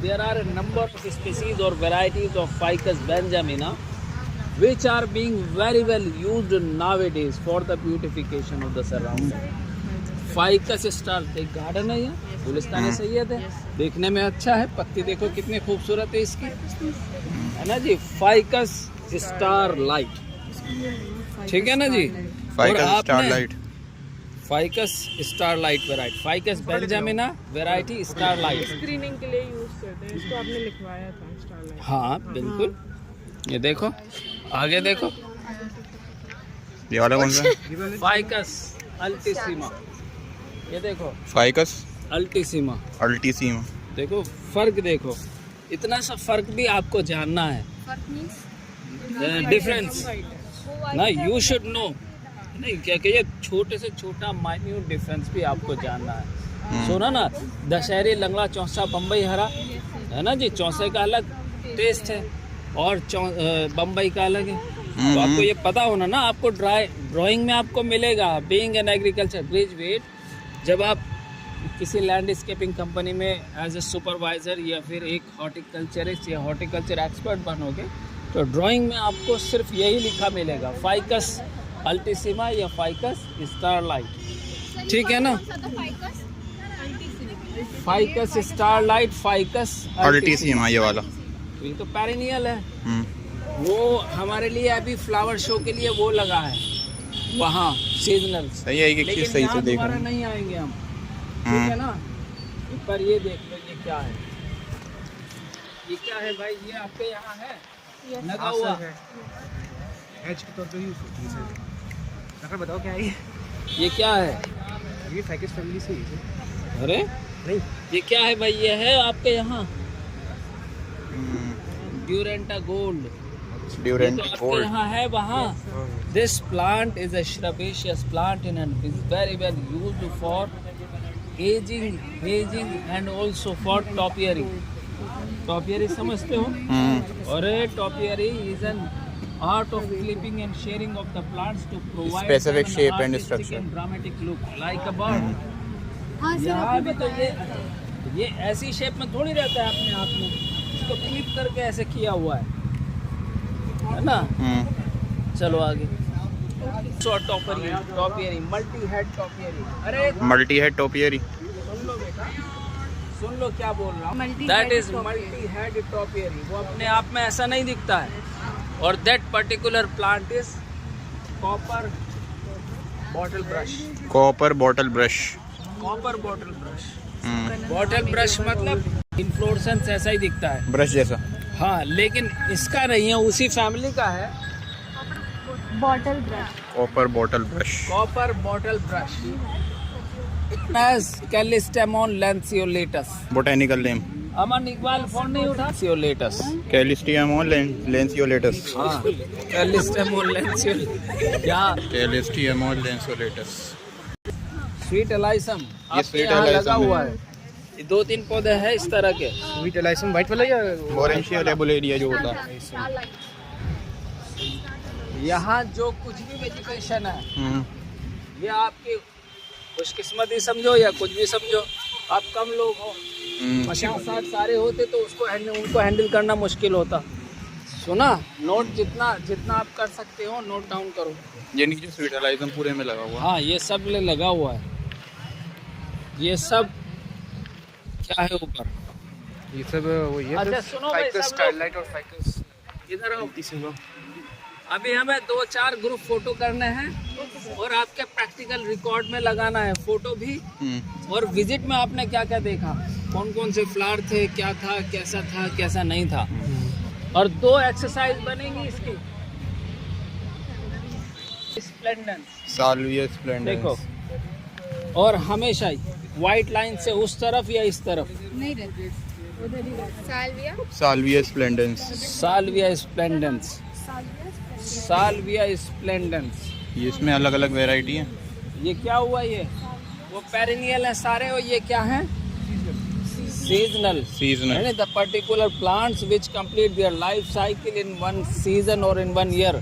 there are a number of species or varieties of Ficus benjamina which are being very well used nowadays for the beautification of the surrounding. Ficus star एक garden है, ये गुलिस्तान सैयद है, देखने में अच्छा है, पत्ती देखो कितनी खूबसूरत है इसकी, है ना जी। फाइकस स्टार लाइट, ठीक है ना जी। Ficus star light, ficus star light variety, ficus benjamina variety star light, screening के लिए यूज करते हैं इसको। आपने लिखवाया था स्टार लाइट। हाँ बिल्कुल। ये देखो, आगे देखो, ये वाला कौन सा है? फाइकस अल्टीसीमा, ये देखो फाइकस अल्टीसीमा, अल्टीसीमा। देखो फर्क, देखो इतना सा फर्क भी आपको जानना है, डिफरेंस ना, यू शुड नो। नहीं क्या कि ये छोटे से छोटा माइन्यूट डिफरेंस भी आपको जानना है। सुना ना, दशहरी, लंगड़ा, चौसा, बम्बई हरा, है ना जी। चौसे का अलग टेस्ट है और बम्बई का अलग है, तो आपको ये पता होना ना। आपको ड्राइंग में आपको मिलेगा। बीइंग एन एग्रीकल्चर ग्रेजुएट, जब आप किसी लैंडस्केपिंग कंपनी में एज ए सुपरवाइज़र या फिर एक हॉर्टिकल्चरिस्ट या हॉर्टिकल्चर एक्सपर्ट बनोगे, तो ड्राइंग में आपको सिर्फ यही लिखा मिलेगा, फाइकस अल्टीसीमा या फाइकस स्टार लाइट, ठीक है ना। फाइकस स्टार लाइट, फाइकस अल्टीसीमा ये वाला, ये तो पेरिनियल है। वो हमारे लिए अभी फ्लावर शो के लिए वो लगा है वहाँ, सीजनल। सही है, एक चीज सही से देखो, नहीं आएंगे हम, ठीक है ना। पर ये देख लो, ये क्या है, ये क्या है भाई, ये आपके यहाँ है लगा हुआ है, एज के तौर पे यूज होती है सर। डॉक्टर बताओ क्या है ये क्या है? ये फाइकस फैमिली से है। अरे नहीं, ये क्या है भाई, ये है आपके यहाँ ड्यूरेंटा गोल्ड, ड्यूरेंट आपके गोल्ड। यहाँ है वहाँ। This plant is a shrubaceous plant and is very well used for aging and also for topiary. Topiary समझते हो? अरे topiary is an art of clipping and shearing of the plants to provide Specific shape and structure. and dramatic look like a bird. यहाँ भी तो ये ऐसी shape में थोड़ी रहता है अपने आप में, इसको क्लिप करके ऐसे किया हुआ है ना। चलो आगे। टॉपियरी, मल्टी हेड टॉपियरी। अरे मल्टी हेड टॉपियरी, सुन लो बेटा, सुन लो क्या बोल रहा हूँ। That is multi head topiary. वो अपने आप में ऐसा नहीं दिखता है, और that particular plant is copper bottle brush. Copper bottle brush, copper bottle brush, bottle brush मतलब इन्फ्लोरेसेंस ऐसा ही दिखता है, ब्रश जैसा। हाँ, लेकिन इसका नहीं है, उसी फैमिली का है, bottle brush. Copper bottle brush, copper bottle brush. as Callistemon lanceolatus। Botanical name. Aman Iqbal phone नहीं उठा। Lanceolatus, कैलिस्टियमोन लेंसियोलेटस, हाँ, Callistemon lanceolatus। क्या? कैलिस्टियमोन लेंसियोलेटस। स्वीट एलाइसम, ये आपके यहाँ लगा हुआ है। ये 2-3 पौधे हैं इस तरह के। स्वीट एलाइसम वाइट वाला या बोरेंशिया रेबुलेरिया जो होता है। यहाँ जो कुछ भी वेजिटेशन है, ये आपकी खुशकिस्मती समझो या कुछ भी समझो, आप कम लोग हो, 50-60 सारे होते तो उनको हैंडल करना मुश्किल होता। सुना, नोट जितना आप कर सकते हो नोट डाउन करो। यानी कि जो स्वीट एलाइसम पूरे में लगा हुआ। हाँ, ये सब लगा हुआ है। ये सब क्या है ऊपर? ये सब वो ये अच्छा सुनो भाई, फाइकस सब स्टार लोग लाइट और फाइकस इधर आओ। अभी हमें 2-4 ग्रुप फोटो करने हैं और आपके प्रैक्टिकल रिकॉर्ड में लगाना है फोटो भी, और विजिट में आपने क्या क्या देखा, कौन कौन से फ्लावर थे, क्या था, कैसा नहीं था। और 2 एक्सरसाइज बनेंगी इसकी। Splendens, salvia splendens. देखो, और हमेशा ही व्हाइट लाइन से उस तरफ या इस तरफ नहीं रहती, उधर ही रहती। Salvia splendens, salvia splendens, salvia splendens. ये इसमें अलग अलग वैरायटी है। ये क्या हुआ, ये वो पेरिनियल है सारे, और ये क्या है? Seasonal. The particular plants which complete their life cycle in 1 season और इन 1 ईयर।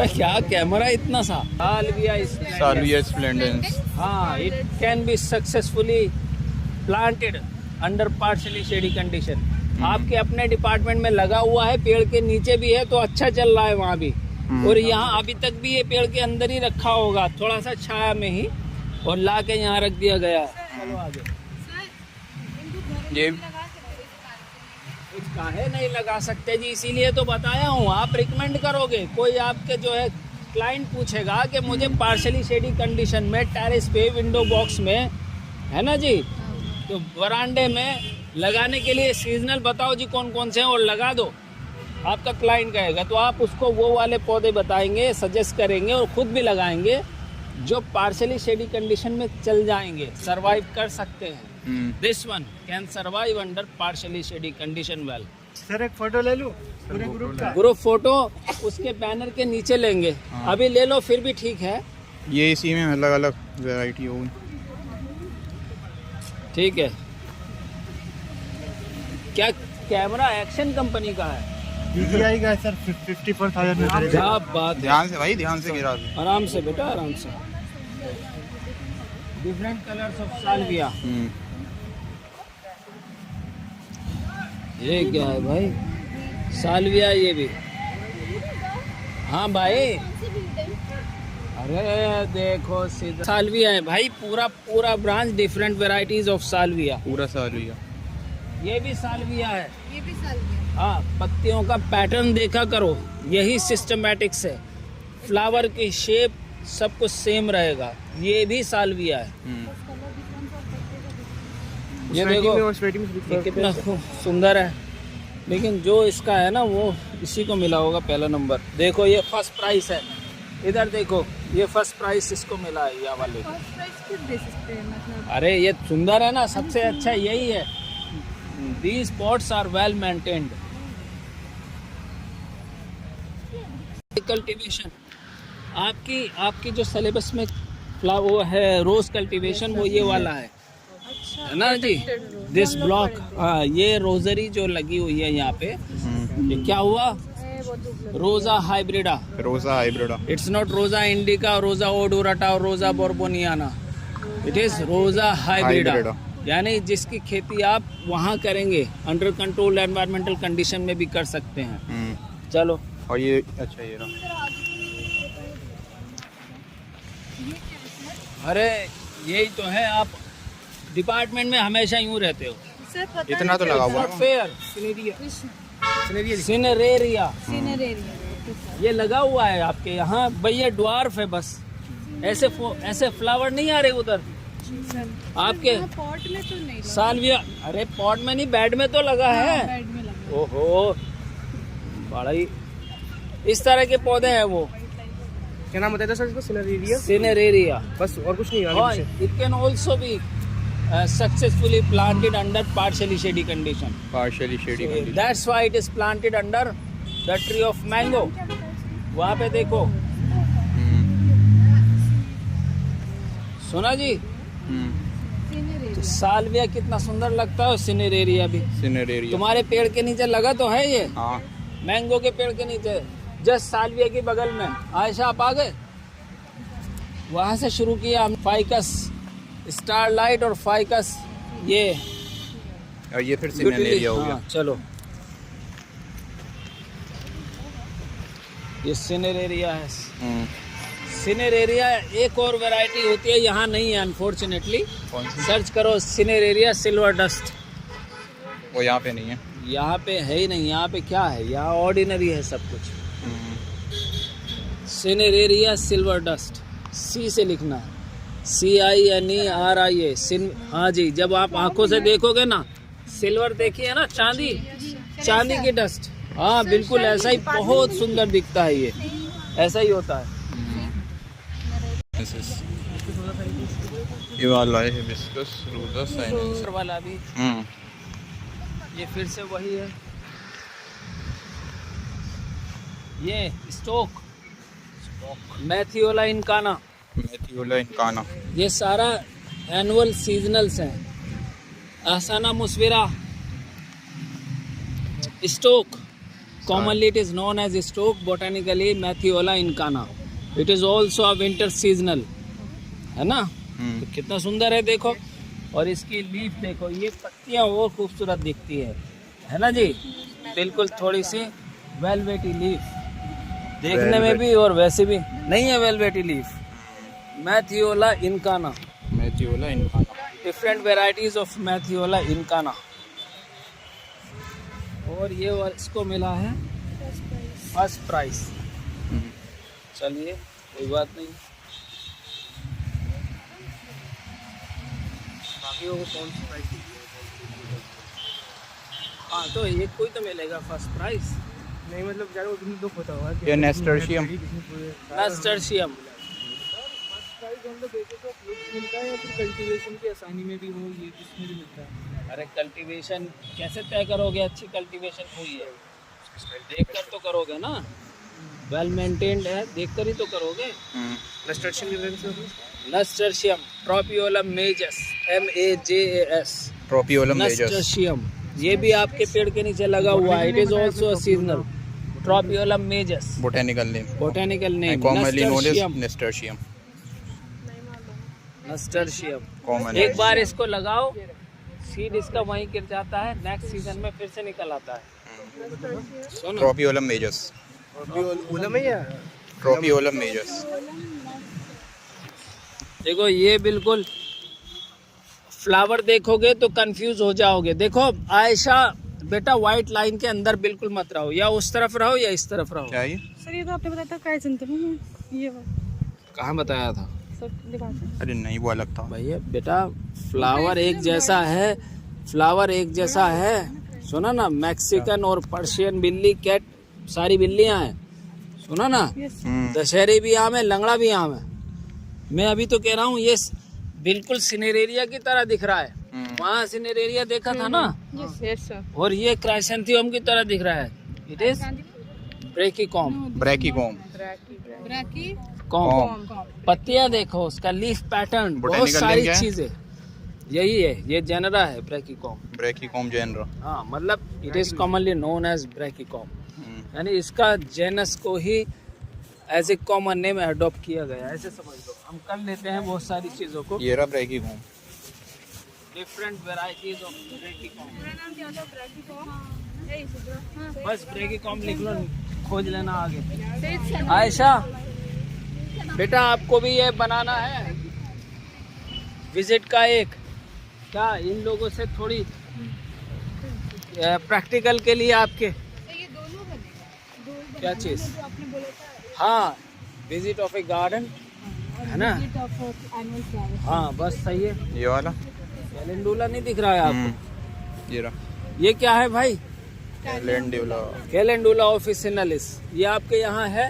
क्या कैमरा इतना सा? Salvia splendens. हाँ, it can B successfully planted under partially shady condition. आपके अपने डिपार्टमेंट में लगा हुआ है, पेड़ के नीचे भी है तो अच्छा चल रहा है वहाँ भी। और यहाँ अभी तक भी ये पेड़ के अंदर ही रखा होगा, थोड़ा सा छाया में ही, और ला के यहाँ रख दिया गया है। चलो आगे। ये कुछ काहे नहीं लगा सकते जी, इसीलिए तो बताया हूँ। आप रिकमेंड करोगे, कोई आपके जो है क्लाइंट पूछेगा कि मुझे पार्शली शेडी कंडीशन में टेरेस पे विंडो बॉक्स में, है ना जी, तो वरांडे में लगाने के लिए सीजनल बताओ जी कौन कौन से हैं और लगा दो। आपका क्लाइंट कहेगा तो आप उसको वो वाले पौधे बताएंगे, सजेस्ट करेंगे और खुद भी लगाएंगे जो पार्शली शेडी कंडीशन में चल जाएंगे, सरवाइव कर सकते हैं। This one can survive under partially shady condition well. Sir एक फोटो ले लूं पूरे ग्रुप का? ग्रुप फोटो उसके बैनर के नीचे लेंगे। अभी ले लो फिर भी ठीक है। ये इसी में अलग अलग वैरायटी होगी। ठीक है। क्या कैमरा एक्शन कंपनी का है? DJI का है सर, 54,000 में पड़ेगा। क्या बात है। ध्यान से भाई, ध्यान से गिरा दे। आराम से बेटा, आराम से। Different colours of Salvia. ये क्या है भाई? साल्विया ये भी। हाँ भाई, अरे देखो सीधा साल्विया है भाई, पूरा branch different varieties of Salvia. पूरा साल्विया। ये भी साल्विया है। ये भी साल्विया। हाँ, पत्तियों का पैटर्न देखा करो, यही सिस्टमैटिक्स है। फ्लावर की शेप सब कुछ सेम रहेगा। ये भी साल्विया है। ये देखो ये कितना सुंदर है, लेकिन जो इसका है ना वो इसी को मिला होगा पहला नंबर। देखो ये फर्स्ट प्राइस है, इधर देखो ये फर्स्ट प्राइस इसको मिला है, ये वाले को। फर्स्ट प्राइस किस बेसिस पे मतलब? अरे ये सुंदर है ना, सबसे अच्छा यही है। These pots are well maintained. Cultivation आपकी जो सिलेबस में वो है रोज कल्टीवेशन, वो ये वाला है, है ना जी। दिस ब्लॉक, हाँ, ये रोजरी जो लगी हुई है यहाँ पे, ये क्या हुआ? रोजा हाइब्रिडा। रोजा हाइब्रिडा। इट्स नॉट रोजा इंडिका, रोजा ओडोराटा और रोजा बोर्बोनियाना। इट इज रोजा हाइब्रिडा, यानी जिसकी खेती आप वहाँ करेंगे अंडर कंट्रोल एनवायरमेंटल कंडीशन में भी कर सकते हैं। चलो। और ये अच्छा ये रहा। अरे यही तो है, आप डिपार्टमेंट में हमेशा यूं रहते हो। सर पता इतना तो लगा हुआ है। फेयर सिनेरेरिया, सीनरी ये लगा हुआ है आपके यहाँ भाई। ये ड्वार्फ है बस, ऐसे फ्लावर नहीं आ रहे उधर आपके पॉट में तो नहीं लगा। साल्विया। अरे पॉट में नहीं, बेड में तो लगा है। बेड में लगा। ओहो, बड़ा ही इस तरह के पौधे हैं वो। क्या नाम बताया था सर इसको? सिनेरेरिया। बस और कुछ नहीं और it can also be successfully planted under partially shady condition. Partially shady condition. That's why it is planted under the tree of mango. वहाँ पे देखो, सुना जी, तो साल्विया कितना सुंदर लगता है, सिनेरेरिया भी। सिनेरेरिया तुम्हारे पेड़ के नीचे लगा तो है ये, हाँ। मैंगो के पेड़ के नीचे, जस्ट साल्विया के बगल में। आयशा आप आ गए, वहां से शुरू किया हम। फाइकस स्टारलाइट और फाइकस ये, और ये फिर सिनेरेरिया हो गया। हाँ, चलो ये सिनेरेरिया है। सिनेरेरिया एक और वैरायटी होती है, यहाँ नहीं है अनफॉर्चुनेटली। कौन सी? सर्च करो सिनेरेरिया सिल्वर डस्ट। वो यहाँ पे नहीं है। यहाँ पे है ही नहीं। यहाँ पे क्या है? यहाँ ऑर्डिनरी है सब कुछ। सिनेरेरिया सिल्वर डस्ट, सी से लिखना है, CINERIA। हाँ जी, जब आप आंखों से देखोगे ना, सिल्वर देखिए ना, चांदी की डस्ट। हाँ बिल्कुल ऐसा ही, बहुत सुंदर दिखता है ये, ऐसा ही होता है। ये वाला है हिबिस्कस रोजा साइनेंसिस वाला भी ये फिर से वही है। ये स्टोक मैथियोला इनकाना, मेथियोला इनकाना। ये सारा एनुअल सीजनल्स हैं। आसाना मुस्विरा, stock, commonly it is known as stoke, botanically Mathiola incana. It is also a winter seasonal, है ना। तो कितना सुंदर है देखो, और इसकी लीफ देखो, ये पत्तियां और खूबसूरत दिखती है ना जी। बिल्कुल थोड़ी सी वेलवेटी लीफ देखने में भी और वैसे भी नहीं है velvety leaf. Matthiola incana, matthiola incana, different varieties of matthiola incana. और ये इसको मिला है फर्स्ट प्राइस। चलिए कोई बात नहीं। बाकियों को कौन सी प्राइस? हाँ तो एक कोई तो मिलेगा फर्स्ट प्राइस। नहीं मतलब ज़्यादा उसमें दुख होता होगा कि ये nasturtium, nasturtium. Prize on the basis of looks मिलता है या फिर कल्टीवेशन की आसानी में भी हो, ये किसमें भी मिलता है? अरे कल्टीवेशन कैसे तय करोगे अच्छी कल्टीवेशन हुई है? देख कर तो करोगे ना, वेल मेंटेन्ड है देख कर ही तो करोगे। नस्टर्शियम की वजह से नस्टर्शियम ट्रोपियोलम मेजस, MAJAS, ट्रोपियोलम मेजस। नस्टर्शियम, ये भी आपके पेड़ के नीचे लगा हुआ है। It is also seasonal. Tropaeolum majus, botanical name, botanical name commonly known as nasturtium. Nasturtium. Nasturtium common एक बार इसको लगाओ, सीड इसका वहीं गिर जाता है, नेक्स्ट सीजन में फिर से निकल आता है। सुनो ट्रोपियोलम मेजस, उलम है या ट्रोपियोलम मेजस। देखो ये बिल्कुल फ्लावर देखोगे तो कंफ्यूज हो जाओगे। देखो आयशा बेटा, व्हाइट लाइन के अंदर बिल्कुल मत रहो, या उस तरफ रहो या इस तरफ रहो। क्या ये? सर ये तो आपने बताया था काइसेंथेमम में, ये वाला कहाँ बताया था? सर दिखाते हैं। अरे नहीं, वो अलग था। भैया बेटा फ्लावर एक जैसा है, फ्लावर एक जैसा है। सुना ना, मैक्सिकन और पर्शियन बिल्ली, कैट, सारी बिल्लियां हैं। सुना ना, दशहरे भी आम है, लंगड़ा भी आम है। मैं अभी तो कह रहा हूँ ये बिल्कुल सिनेरेरिया की तरह दिख रहा है। वहाँ सिनेरेरिया देखा था ना, यस सर। और ये क्राइसेंथियम की तरह दिख रहा है। It is brachycome. Brachycome, brachycome, पत्तियां देखो, उसका लीफ पैटर्न, बहुत Botanical सारी name क्या है? चीजें। यही है, ये जेनरा है ब्रेकिकॉम। ब्रैकिकॉम जेनरा। हाँ मतलब it is commonly known as brachycome, यानी इसका जेनस को ही as a common name adopt किया गया, ऐसे समझ लो। हम कर लेते हैं बहुत सारी चीजों को। ये रहा brachycome. Different varieties of brachycome. पूरा नाम क्या होता है? ब्रैकीकॉम। यही सुन। बस ब्रेकिकॉम लिख लो, खोज लेना आगे। सही आयशा बेटा, आपको भी ये बनाना है विजिट का एक, क्या इन लोगों से थोड़ी प्रैक्टिकल के लिए आपके ये दोनों बनेगा। दो क्या चीज? जो आपने बोला था, हाँ, विजिट ऑफ ए गार्डन है ना। Annual flower. हाँ बस सही है। ये वाला, कैलेंडुला नहीं दिख रहा है आपको? ये रहा ये क्या है भाई? कैलेंडुला। कैलेंडुला ऑफिसिनालिस, ये आपके यहाँ है?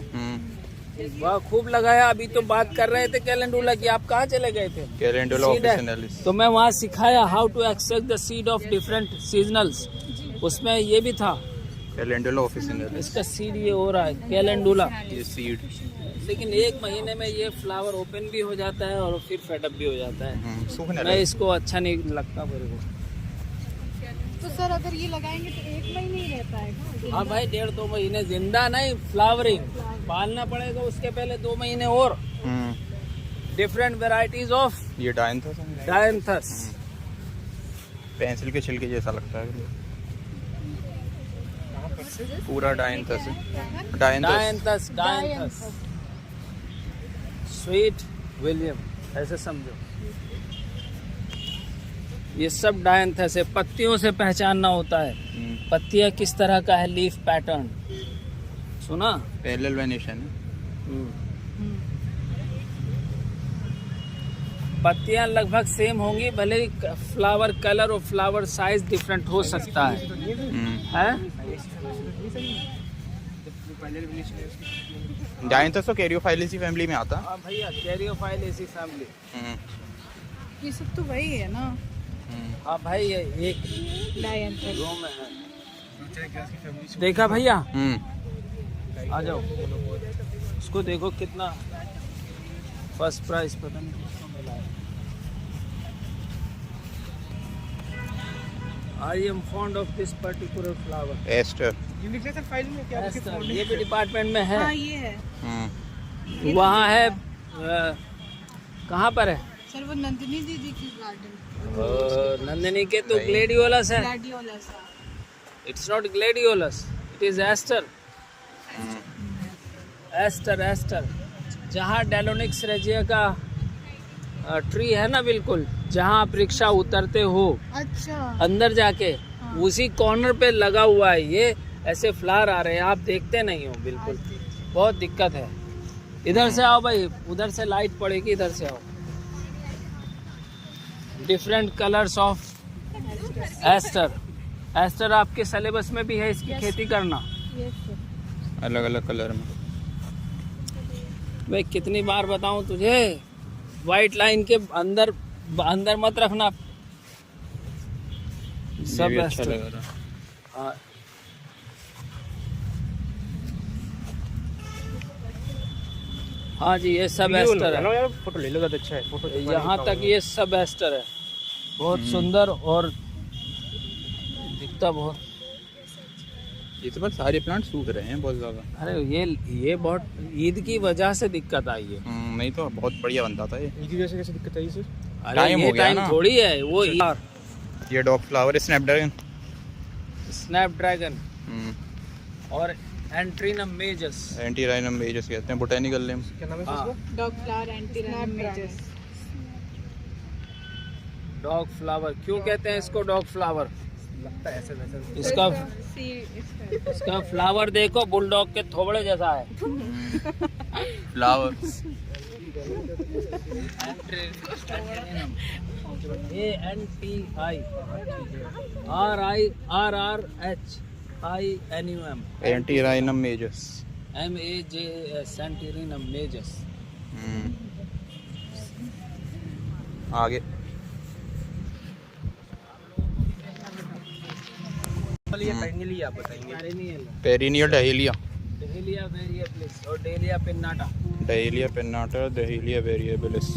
वाह खूब लगाया। अभी तो बात कर रहे थे कैलेंडुला की, आप कहाँ चले गए थे? कैलेंडुला Seed है। ऑफिसिनालिस। तो मैं वहाँ सिखाया how to extract the seed of different seasonals, उसमें ये भी था। कैलेंडुला ऑफिसिनालिस, इसका सीड ये हो रहा है कैलेंडुला, ये सीड। लेकिन एक महीने में ये फ्लावर ओपन भी हो जाता है और फिर फेडअप भी हो जाता है। सूखने मैं लगे। इसको अच्छा नहीं लगता मेरे को। तो सर अगर ये लगाएंगे तो 1 महीने ही रहता है। हाँ भाई, 1.5-2 महीने जिंदा नहीं, फ्लावरिंग पालना पड़ेगा उसके पहले 2 महीने और। डिफरेंट वेराइटीज ऑफ ये डायंथस है। डायंथस। पेंसिल के छिलके जैसा लगता है, पूरा डायंथस है। डायंथस। डायंथस स्वीट विलियम, ऐसे समझो। ये सब डायंथस है। पत्तियों से पहचानना होता है, पत्तियां किस तरह का है, लीफ पैटर्न। सुना? Parallel venation. पत्तियां लगभग सेम होंगी, भले ही फ्लावर कलर और फ्लावर साइज डिफरेंट हो सकता है? डायंथस तो कैरियोफाइलेसी फैमिली में आता है। हाँ भैया, कैरियोफाइलेसी फैमिली। ये सब तो वही है ना। हाँ भाई, ये एक डायंथस। दो में है। देखा भैया? आ जाओ, उसको देखो कितना फर्स्ट प्राइस, पता नहीं किसको मिला है। I am fond of this particular flower. Aster. ये लिखा था फाइल में क्या? ये भी डिपार्टमेंट में है। हाँ ये है। वहाँ है, कहाँ पर है? सर वो नंदिनी दीदी की गार्डन नंदिनी के तो ग्लेडियोलस है. Gladiolus It's not gladiolus. It is aster. Aster जहाँ डेलोनिक्स रेजिया का ट्री है ना, बिल्कुल जहाँ आप रिक्शा उतरते हो अच्छा अंदर जाके उसी कॉर्नर पे लगा हुआ है ये. ऐसे फ्लावर आ रहे हैं, आप देखते नहीं हो बिल्कुल. बहुत दिक्कत है. इधर से आओ भाई, उधर से लाइट पड़ेगी, इधर से आओ. डिफरेंट कलर्स ऑफ एस्टर आपके सिलेबस में भी है इसकी खेती करना. अलग अलग कलर में. मैं कितनी बार बताऊं तुझे, वाइट लाइन के अंदर मत रखना. ये सब भी अच्छा एस्टर. लग रहा. हाँ. हाँ जी, ये सब एस्टर है. यार फोटो ले लो, तो अच्छा है फोटो. यहाँ तक ये सब एस्टर है. बहुत सुंदर और दिखता बहुत. ये तो बस सारे प्लांट सूख रहे हैं बहुत ज्यादा. अरे ये बहुत ईद की वजह से दिक्कत आई है. नहीं तो बहुत बढ़िया बनता था ये. इनकी वजह से कैसे दिक्कत आई सर? अरे टाइम ये हो गया टाइम ना. थोड़ी है वो. ये डॉग फ्लावर स्नैपड्रैगन स्नैपड्रैगन और एंट्रीनम मेजस. एंटीराइनम मेजस कहते हैं बोटेनिकल नेम. क्या नाम है हाँ. सर इसका? Dog flower anti dog flower क्यों कहते हैं इसको डॉग फ्लावर? लगता है ऐसा वैसा. इसका फ्लावर देखो, बुलडॉग के थोबड़े जैसा है. फ्लावर. ANTIRRHINUM antirrhinum मेजस. MAJS एंटीरिनम मेजस. आगे ये फाइनली आप बताएंगे. Perennial dahlia. डेलिया वेरिएबलिस और dahlia pinnata. Dahlia pinnata, dahlia variabilis.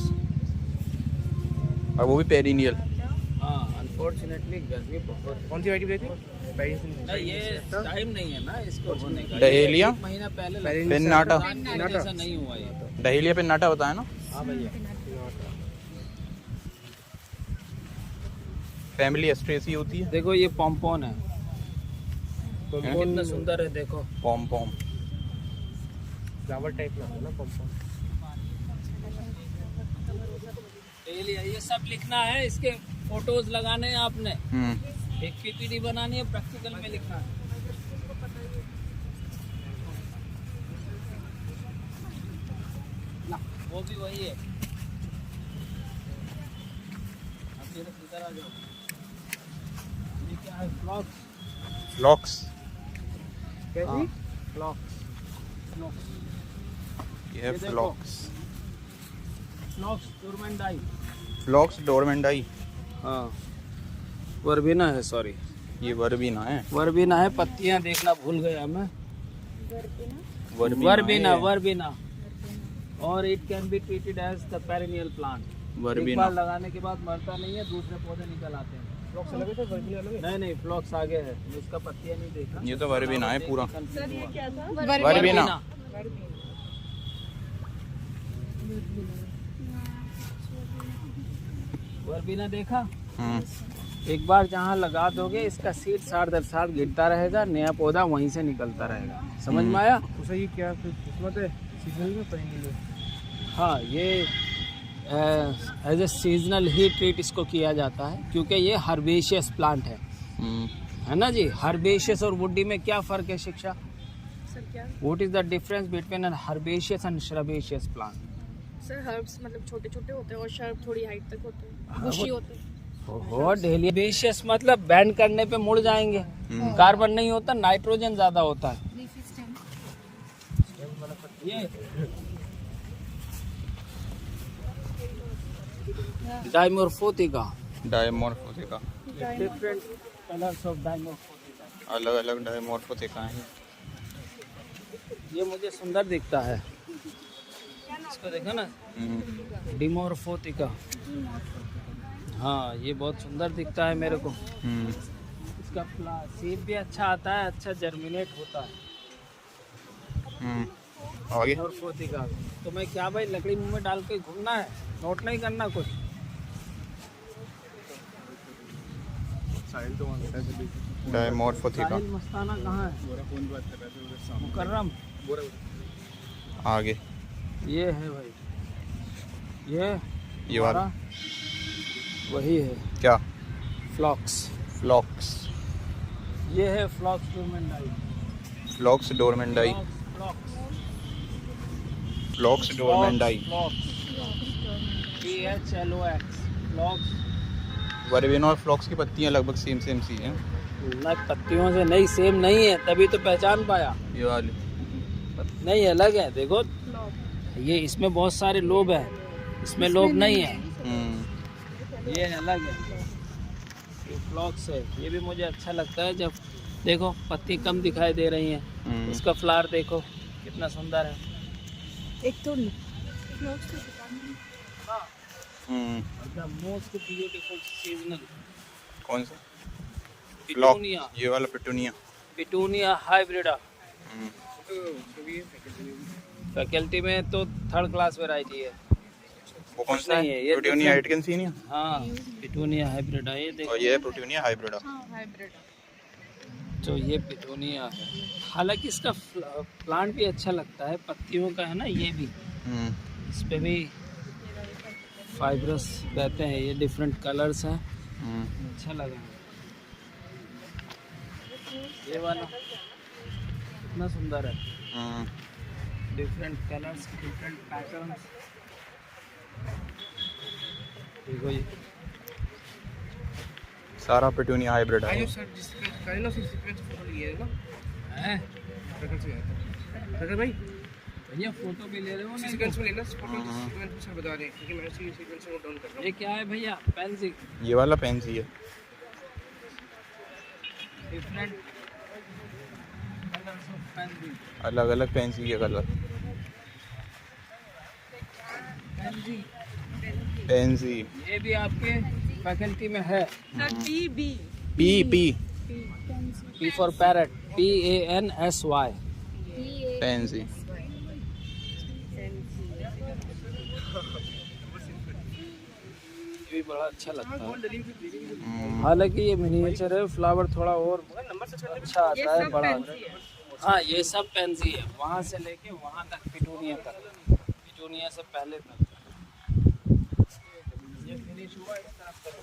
और वो भी पेरिनियल. हाँ, अनफॉर्चुनेटली गर्मी बहुत. कौन सी वैरायटी बताई? नहीं, ये टाइम नहीं है ना इसको होने का. डहेलिया? एक महीना पहले लगता पिन्नाटा. है, जैसा नहीं हुआ ये तो. डहेलिया पिन्नाटा बताया ना. हाँ भैया. फैमिली एस्ट्रेसी होती है. देखो ये पॉम्पॉन है. कितना सुंदर है देखो. पॉम पॉम. फ्लावर टाइप में है ना पॉम. डेलिया ये सब लिखना है, इसके फोटोज लगाने हैं आपने. एक पीपीटी बनानी है, प्रैक्टिकल में लिखना है. ना, वो भी वही है. अब इधर आ जाओ. ये क्या है? फ्लॉक्स. कैसी? फ्लॉक्स. ये है ये देखो. फ्लॉक्स. फ्लॉक्स डोरमेंडाई. फ्लॉक्स डोरमेंडाई. हाँ, वर्बिना है. सॉरी, ये वर्बिना है. वर्बिना है. पत्तियां देखना भूल गया मैं. वर्बिना. और it can be treated as the perennial plant. एक वर्बिना. बार लगाने के बाद मरता नहीं है, दूसरे पौधे निकल आते हैं. फ्लॉक्स अलग है सर, वर्बिना अलग है. नहीं, फ्लॉक्स आगे है. उसका पत्तियां नहीं देखा. ये तो वर्बिना है पूरा. वर्बिना. वर्बिना देखा. एक बार जहाँ लगा दोगे, इसका सीड साथ दर साथ गिरता रहेगा, नया पौधा वहीं से निकलता रहेगा. समझ में आया? तो सर ये क्या किस्मत है? सीजनल में पेरिनियल. हाँ, ये एज ए सीजनल ही ट्रीट इसको किया जाता है, क्योंकि ये हर्बेशियस प्लांट है ना जी. हर्बेशियस और वुडी में क्या फ़र्क है Shiksha? What is the difference between an herbaceous and shrubaceous plant? Sir herbs मतलब छोटे छोटे होते हैं और शर्ब थोड़ी हाइट तक होते हैं, बुशी होते हैं. ओहो, हर्बेशियस मतलब बैंड करने पे मुड़ जाएंगे. कार्बन नहीं होता, नाइट्रोजन ज़्यादा होता है. ये dimorphotheca. Dimorphotheca. Different colours of dimorphotheca. अलग अलग डायमॉर्फोथिका हैं. ये मुझे सुंदर दिखता है. इसको देखो ना, डिमोर्फोथिका. हाँ, ये बहुत सुंदर दिखता है मेरे को. इसका सीड भी अच्छा आता है, अच्छा जर्मिनेट होता है. आगे. डिमोर्फोथिका. तो मैं क्या भाई, लकड़ी मुंह में डाल के घूमना है, नोट नहीं करना कुछ. साहिल तो वहाँ पे है। डायमॉर्फोथिका साहिल मस्ताना कहाँ है? बोरा फोन पे बात कर रहा था उधर सामने। मुकर्रम बोरा आगे ये है भाई, ये वाला हमारा वही है क्या फ्लॉक्स। फ्लॉक्स ये है फ्लॉक्स डोरमेंडाई। फ्लॉक्स डोरमेंडाई फ्लॉक्स डोरमेंडाई PHLOX फ्लॉक्स। वर्बेना और फ्लॉक्स की पत्तियां लगभग सेम सी हैं। ना पत्तियों से नहीं, सेम नहीं है, तभी तो पहचान पाया। ये वाली नहीं अलग है, देखो ये इसमें बहुत सारे लोब है, इसमें लोब नहीं है, ये अलग है। ये फ्लॉक्स है, ये भी मुझे अच्छा लगता है जब देखो पत्ती कम दिखाई दे रही हैं, उसका फ्लावर देखो कितना सुंदर है। एक तो द मोस्ट ब्यूटीफुल सीजनल कौन सा फ्लॉक? पिटूनिया, ये वाला पिटूनिया। पिटूनिया हाइब्रिडा। फैकल्टी में तो 3rd क्लास वैरायटी है। वो कौन सा नहीं है? है, ये पिटूनिया different- एटकिंसनिया हाँ पिटूनिया हाइब्रिडा, ये देखो। और ये है पिटूनिया हाइब्रिडा। तो ये पिटूनिया है, हालांकि इसका प्लांट भी अच्छा लगता है, पत्तियों का है ना, ये भी इस पे भी फाइब्रस रहते हैं, ये डिफरेंट कलर्स हैं, अच्छा लगा। ये वाला कितना सुंदर है, डिफरेंट कलर्स, डिफरेंट पैटर्न्स। देखो ये सारा पिटूनिया हाइब्रिड है। सर जिसके करें ना उसी सीक्वेंस फोटो लिए है ना है प्रकट से आया था प्रकट भाई भैया, फोटो भी ले रहे हो ना सीक्वेंस में लेना फोटो सीक्वेंस में सर बता रहे हैं क्योंकि मैं इसी सीक्वेंस में नोट डाउन कर रहा हूँ। ये क्या है भैया? पेंसिल, ये वाला पेंसी है। Different colours of pencil. अलग अलग पेंसी के कलर। पेंसी ये भी आपके फैकल्टी में है। P P for parrot, PANSY। Pence ये भी बड़ा अच्छा लगता है, हालांकि ये मिनिएचर है, फ्लावर थोड़ा और अच्छा आता है, बड़ा। हाँ ये सब पेंसी है, वहाँ से लेके वहाँ तक, पिटूनिया तक, पिटूनिया से पहले तक। ये फिनिश हुआ इस तरफ तक।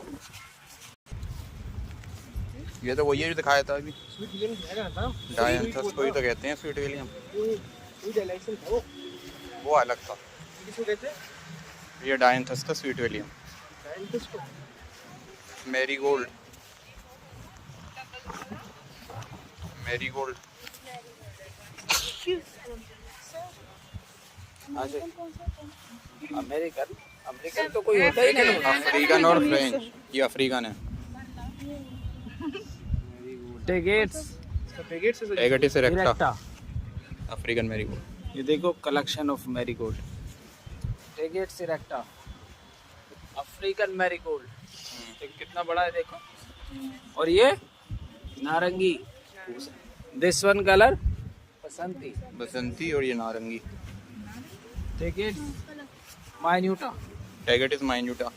ये तो वही है जो दिखाया था अभी, स्वीट विलियम है ना डायंथस को ही तो कहते हैं स्वीट विलियम। वो डायलेक्शन था वो अलग था, किसको कहते हैं ये डायंथस था, स्वीट विलियम। साइंटिस्ट को मैरीगोल्ड, मैरीगोल्ड अमेरिकन, अमेरिकन तो कोई होता ही नहीं। अफ्रीकन और फ्रेंच, ये अफ्रीकन है। टेगेट्स पेगेट से tagetes erecta, erecta. African marigold. ये देखो collection of marigold, tagetes erecta, African marigold, कितना बड़ा है देखो। और ये नारंगी, दिस वन कलर बसंती, बसंती, और ये नारंगी। टेगेट्स माइन्यूटा। एगेटिस माइन्यूटा।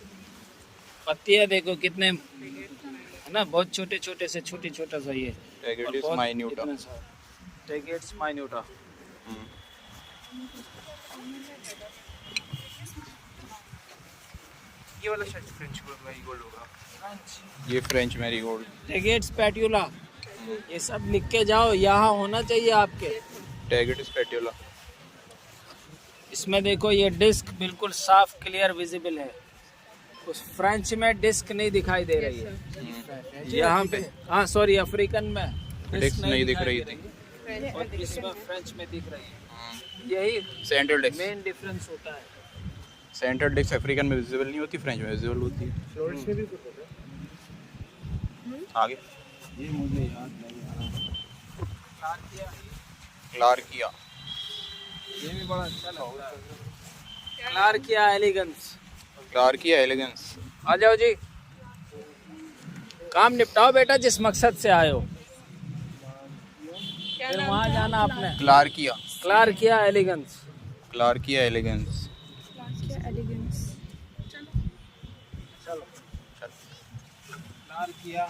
पत्तियां देखो कितने है ना, बहुत छोटे छोटे से छोटी छोटा सा ये। एगेटिस माइन्यूटा। टेगेट्स माइन्यूटा। ये वाला शायद फ्रेंच मैरीगोल्ड होगा। ये फ्रेंच मैरीगोल्ड। टेगेट्स पैट्यूला, ये सब लिख के जाओ, यहाँ होना चाहिए आपके। टेगेटिस पेट्यूला। इसमें देखो ये डिस्क बिल्कुल साफ क्लियर विजिबल है, उस फ्रेंच में डिस्क नहीं दिखाई दे रही है, यहाँ पे। हाँ सॉरी, अफ्रीकन में डिस्क नहीं दिख रही थी, और इसमें फ्रेंच में दिख रही है। यही सेंट्रल डिस्क। मेन डिफरेंस होता है। सेंट्रल डिस्क अफ्रीकन में विजिबल नहीं होती, फ्रेंच में विजिबल होती है। फ्लोरेंस में भी कुछ होता है। आगे ये मुझे याद नहीं आ रहा। क्लार्किया। ये भी बड़ा अच्छा लगता है। क्लार्किया एलिगेंस। क्लार्किया एलिगेंस। आ जाओ जी, काम निपटाओ बेटा, जिस मकसद से आए हो। फिर वहाँ जाना आपने। क्लार्किया। क्लार्किया एलिगेंस। क्लार्किया एलिगेंस। चलो क्लार्किया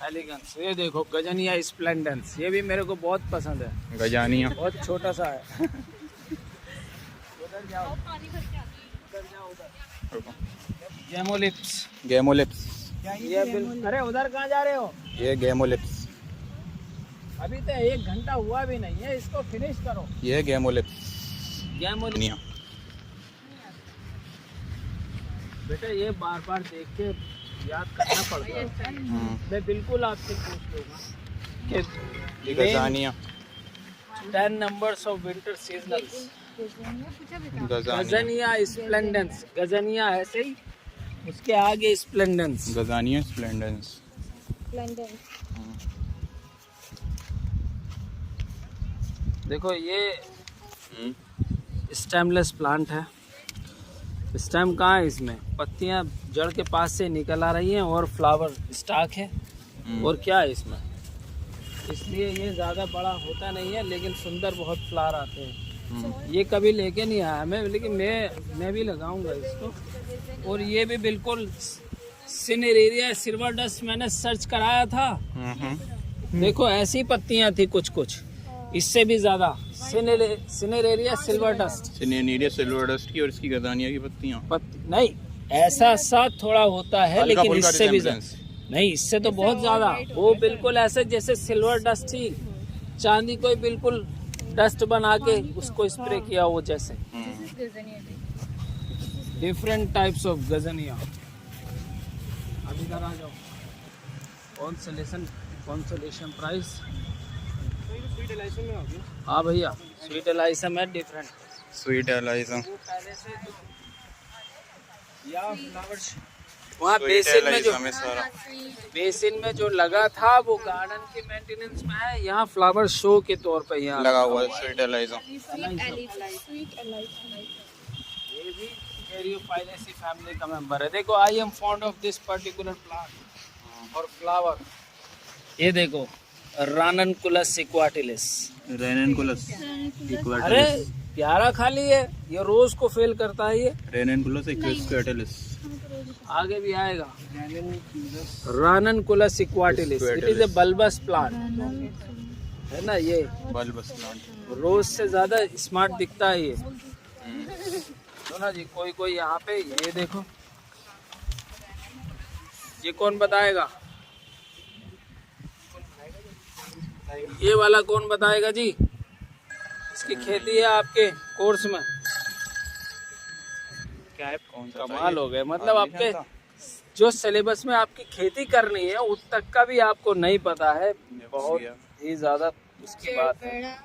एलिगेंस। ये देखो गजनिया स्प्लेंडेंस, ये भी मेरे को बहुत पसंद है, गजानिया। बहुत छोटा सा है। उधर जाओ, उधर जाओ, उधर। गेमोलिप्स, गेमोलिप्स। अरे उधर कहाँ जा रहे हो? ये गेमोलिप्स। अभी तो 1 घंटा हुआ भी नहीं है, इसको फिनिश करो। ये गेमोलिप्स। गेमोलिप्स बेटा, ये बार बार देख के याद करना पड़ता है। मैं बिल्कुल आपसे पूछ लूँगा कि ये gazania. 10 numbers of winter seasonals. Gazania. Gazania splendens, gazania ऐसे ही, उसके आगे स्प्लेंडेंस। Gazania splendens. देखो ये स्टेमलेस प्लांट है। स्टेम कहाँ है इसमें? पत्तियां जड़ के पास से निकल आ रही हैं और फ्लावर स्टाक है। और क्या है इसमें, इसलिए ये ज़्यादा बड़ा होता नहीं है, लेकिन सुंदर बहुत फ्लावर आते हैं। ये कभी लेके नहीं आया मैं, लेकिन मैं भी लगाऊंगा इसको। और ये भी बिल्कुल सिनेरेरिया सिल्वर डस्ट मैंने सर्च कराया था, देखो ऐसी पत्तियां थी कुछ कुछ, इससे भी ज़्यादा। Cineraria silver dust, सिनेरिया silver dust की, और इसकी गजानिया की पत्तियां नहीं ऐसा सा थोड़ा होता है, हल्का लेकिन फुल्का इससे भी resemblance। नहीं, इससे तो बहुत ज्यादा। वो बिल्कुल ऐसे जैसे सिल्वर डस्ट थी, चांदी को बिल्कुल डस्ट बना के उसको स्प्रे किया वो जैसे। Different types of gazania. अभी इधर आ जाओ। Consolation prize. हाँ भैया, स्वीट एलाइसम है डिफरेंट। स्वीट एलाइजम। पहले से या फ्लावर्स वहाँ बेसिन में जो लगा था वो गार्डन की मेंटेनेंस में है, यहाँ फ्लावर शो के तौर पे यहाँ लगा हुआ है स्वीट एलाइजम। ये भी एरियोफाइलेसी फैमिली का मेंबर है। देखो आई am fond of this particular plant और फ्लावर। ये देखो राननकुलस इक्वाटिलिस। रेननकुलस अरे प्यारा खाली है, ये रोज को फेल करता है ये। रेननकुलस इक्वाटिलिस। आगे भी आएगा ranunculus aquatilis. It is a bulbous plant है ना, ये बल्बस प्लांट। रोज से ज्यादा स्मार्ट दिखता है ये। तो ना जी, कोई यहाँ पे ये देखो, ये कौन बताएगा? ये वाला कौन बताएगा जी? इसकी खेती है आपके कोर्स में। क्या है? कौन सा? कमाल हो गए, मतलब आपके जो सिलेबस में आपकी खेती करनी है उस तक का भी आपको नहीं पता है। बहुत ही ज्यादा उसकी बात है।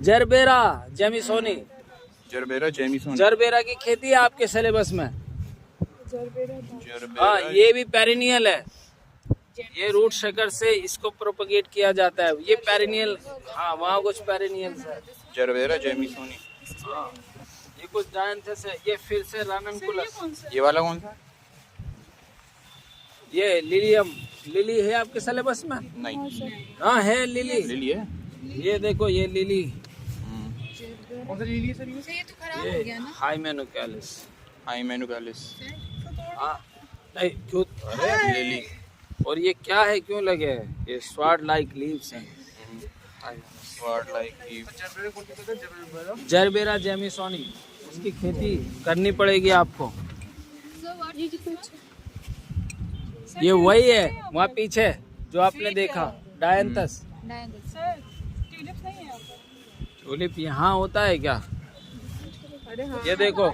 Gerbera jamesonii, gerbera jamesonii. Gerbera की खेती है आपके सिलेबस में। हाँ, ये भी पेरिनियल है। ये रूट शेकर से इसको प्रोपगेट किया जाता है। ये पेरिनियल, हाँ वहाँ कुछ पेरिनियल है। जरबेरा जेमिसोनी। हाँ, ये कुछ डायंथस है। ये फिर से राननकुलस। ये वाला कौन सा? ये लिलियम, लिली है आपके सिलेबस में? नहीं। हाँ है लिली। लिली है। ये देखो ये लिली, कौन सा लिली है सर? ये हाइमेनोकैलिस। हाइमेनोकैलिस। हाँ नहीं क्यों, अरे लिली। और ये क्या है, क्यों लगे है? ये स्वार्ड लाइक लीव्स हैं। स्वार्ड लाइक जरबेरा जेमिसोनी, उसकी खेती करनी पड़ेगी आपको। ये वही है वहाँ पीछे जो आपने देखा, डायंथस। ट्यूलिप यहाँ होता है क्या? ये देखो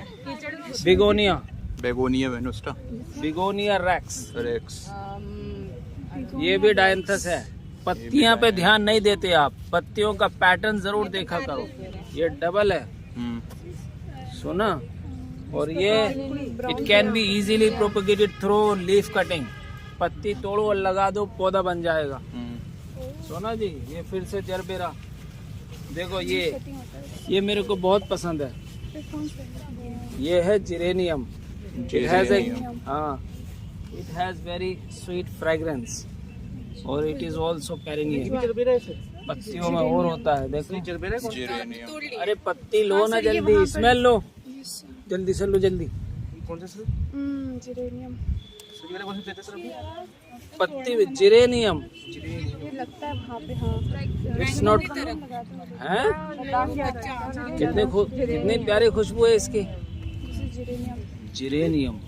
begonia, begonia venusta. Begonia rex. Rex. ये भी डायंथस है। पत्तियां पे ध्यान नहीं देते आप, पत्तियों का पैटर्न जरूर देखा करो। ये डबल है, सुना। और ये it can be easily propagated through leaf cutting. पत्ती तोड़ो और लगा दो, पौधा बन जाएगा। सुना जी। ये फिर से जरबेरा, देखो ये मेरे को बहुत पसंद है। ये है geranium. It has very sweet fragrance और इट इज ऑल्सो पेरिनियल। पत्तियों में और होता है, देखो। जिरेनियम। अरे पत्ती लो ना जल्दी, स्मेल लो, जल्दी से लो जल्दी। कौन सा सर? तो ये वाला कौन सा देते सर आपको? पत्ती जिरेनियम, ये लगता है वहाँ पे, हाँ इट्स नॉट हैं। कितनी प्यारी खुशबू है इसकी, geranium.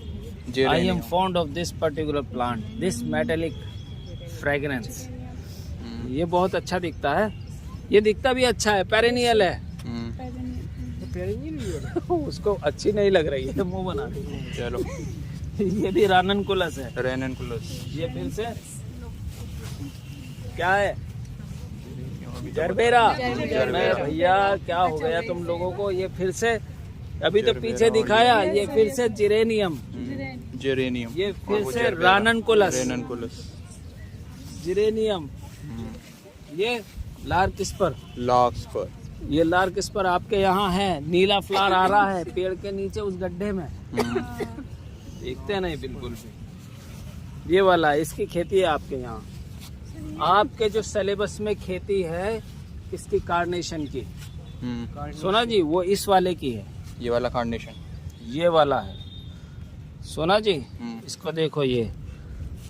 I am fond of this particular plant, this metallic fragrance. ये बहुत अच्छा दिखता है, ये दिखता भी अच्छा है, पेरेनियल है। उसको अच्छी नहीं लग रही है, मुंह बना दी। चलो ये भी राननकुलस है, रेननकुलस। ये फिर से क्या है, जरबेरा। मैं भैया क्या हो गया तुम लोगों को, ये फिर से अभी तो पीछे दिखाया, ये फिर से जिरेनियम, जेरेनियम। ये फिर से राननकुलस, रेननकुलस। जिरेनियम, ये लार्किस्पर। लार्कस्पर। ये लार्किस्पर आपके यहाँ है, नीला फ्लावर आ रहा है पेड़ के नीचे उस गड्ढे में, देखते नहीं बिल्कुल भी। ये वाला इसकी खेती है आपके यहाँ, आपके जो सिलेबस में खेती है इसकी कार्नेशन की, सोना जी वो इस वाले की है, ये वाला कार्नेशन। ये वाला है सोना जी। इसको देखो, ये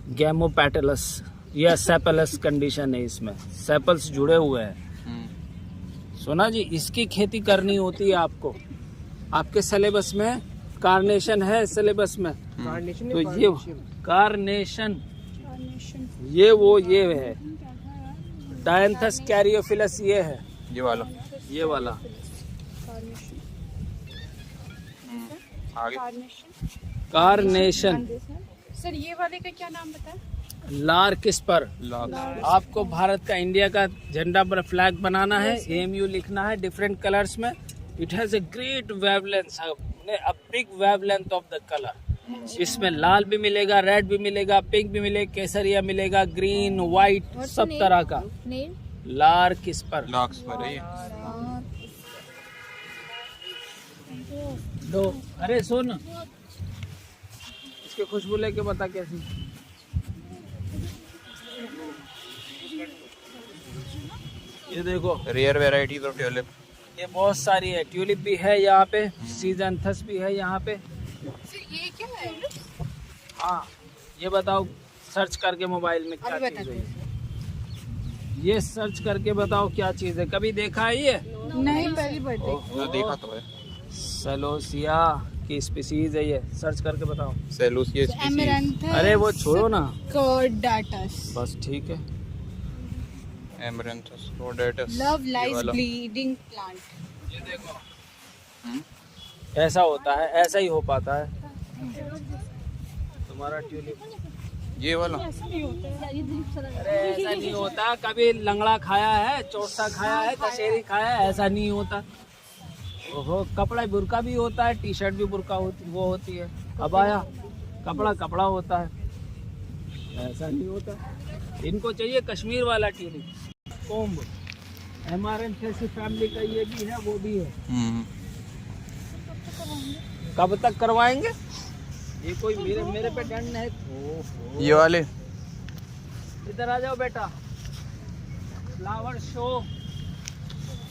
गैमोपेटलस या सेपलस कंडीशन है, इसमें सेपल्स जुड़े हुए हैं सोना जी। इसकी खेती करनी होती है आपको, आपके सिलेबस में कार्नेशन है सिलेबस में, तो ये कार्नेशन, ये वो ये है डायंथस कैरियोफिलस, ये है ये वाला। ये वाला। आगे कार्नेशन। सर ये वाले का क्या नाम बताया? लार्किस्पर। लार्कस्पर। आपको भारत का, इंडिया का झंडा पर फ्लैग बनाना है, AMU लिखना है डिफरेंट कलर्स में। It has a great wavelength, a big wavelength of the colour. इसमें लाल भी मिलेगा, रेड भी मिलेगा, पिंक भी मिलेगा, केसरिया मिलेगा, ग्रीन, व्हाइट, सब तरह का। लार्किस्पर। लार्कस्पर है ये। दो, अरे सुन, इसकी खुशबू लेके बता कैसी। ये देखो रेयर वेराइटीज ऑफ ट्यूलिप। ये बहुत सारी है, ट्यूलिप भी है यहाँ पे, सीजनथस भी है यहाँ पे। ये क्या है? हाँ ये बताओ, सर्च करके मोबाइल में क्या चीज है ये सर्च करके बताओ क्या चीज है, कभी देखा है ये? नहीं, पहली बार देखी। तो देखा तो है। सेलोसिया की स्पीसीज है ये, सर्च करके बताओ। Celosia species. एमेरैंथस अरे वो छोड़ो ना, कॉर्डाटस। बस ठीक है। Amaranthus caudatus. Love lies bleeding plant. ये देखो ऐसा होता है, ऐसा ही हो पाता है तुम्हारा ट्यूलिप। ये वाला अरे ऐसा नहीं होता, कभी लंगड़ा खाया है, चौसा खाया है, कचेरी खाया है, ऐसा नहीं होता। ओहो, कपड़ा बुरका भी होता है, टी शर्ट भी बुरका होती वो होती है, अबाया कपड़ा कपड़ा होता है, ऐसा नहीं होता। इनको चाहिए कश्मीर वाला ट्यूलिप, कोम्ब। एमारैंथेसी फैमिली का ये भी है, वो भी है। कब तक करवाएंगे? ये कोई मेरे पे डंड है। ओहो, ये वाले। इधर आ जाओ बेटा, फ्लावर शो